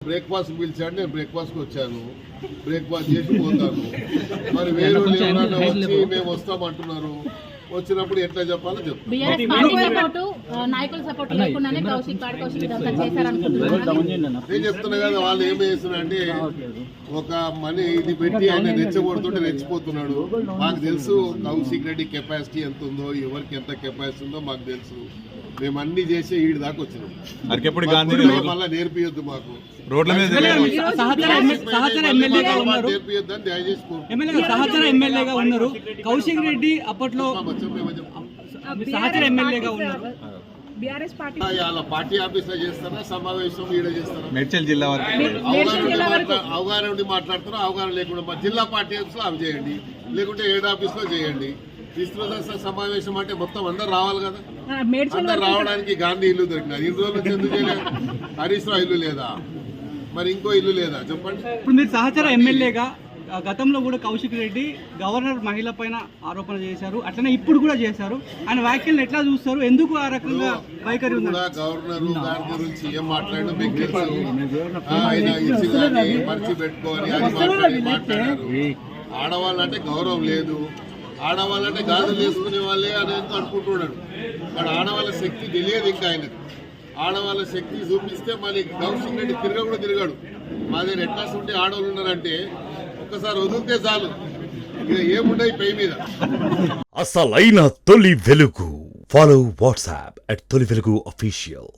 Breakfast పిలిచాడు, నేను బ్రేక్ఫాస్ట్కి వచ్చాను, బ్రేక్ఫాస్ట్ చేసి పోతాను. మరి వేరే ఎవరన్నా వచ్చి మేము వస్తామంటున్నారు, వచ్చినప్పుడు ఎట్లా చెప్పాలో చెప్తాను. నేను చెప్తున్నా కదా, వాళ్ళు ఏం చేస్తున్నారంటే ఒక మనీ ఇది పెట్టి ఆయన రెచ్చగొడుతుంటే రెచ్చిపోతున్నాడు. మాకు తెలుసు కౌశిక్ రెడ్డి కెపాసిటీ ఎంత ఉందో, ఎవరికి ఎంత కెపాసిటీ ఉందో మాకు తెలుసు. మేము అన్ని చేసే ఈడి దాకా వచ్చినాం. మళ్ళీ నేర్పియొద్దు మాకు, నేర్పియొద్దని దయచేసి సహచర ఎమ్మెల్యేగా ఉన్నారు కౌశిక్ రెడ్డి, అప్పట్లో సహచర ఎమ్మెల్యేగా ఉన్నారు. పార్టీ ఆఫీస్ లో చేస్తారా, సమావేశం ఈడ చేస్తారా? మేడ్చల్ జిల్లా అవగాహన ఉండి మాట్లాడతారా, అవగాహన లేకుండా జిల్లా పార్టీ ఆఫీస్ లో అవి చేయండి, లేకుంటే ఏడు ఆఫీస్ లో చేయండి. విస్తృత సమావేశం అంటే మొత్తం అందరు రావాలి కదా, అందరు రావడానికి గాంధీ ఇల్లు దొరికినది. ఇన్ని రోజులు ఎందుకు చేయలేదు? హరీష్ రావు ఇల్లు లేదా, మరి ఇంకో ఇల్లు లేదా చెప్పండి. ఇప్పుడు మీరు సహచర ఎమ్మెల్యేగా గతంలో కూడా కౌశిక్ రెడ్డి గవర్నర్ మహిళ పైన ఆరోపణ చేశారు, అట్లనే ఇప్పుడు కూడా చేశారు. ఆయన వ్యాఖ్యలను ఎట్లా చూస్తారు, ఎందుకు ఆ రకంగా వైఖరి ఉంది? గవర్నర్ దాని గురించి ఏం మాట్లాడడం మీకు తెలుసు. ఆయన ఇచ్చి మర్చి పెట్టుకోవాలి అది మాట్లాడారు. ఆడవాళ్ళంటే గౌరవం లేదు, ఆడవాళ్ళంటే గాజులు వేసుకునే వాళ్ళే అని అనుకుంటున్నాడు. వాడు ఆడవాళ్ళ శక్తి తెలియదు ఇంకా ఆయనకు. ఆడవాళ్ళ శక్తి చూపిస్తే మరి కౌశిక్ రెడ్డి కూడా తిరిగాడు. మా దగ్గర ఎట్లా ఉంటే ఆడవాళ్ళు ఉన్నారంటే ఒక్కసారి వదిలితే చాలు, ఇక ఏముండయి పై మీద. అసలైన తొలి వెలుగు. ఫాలో వాట్సాప్ @తొలి వెలుగు official.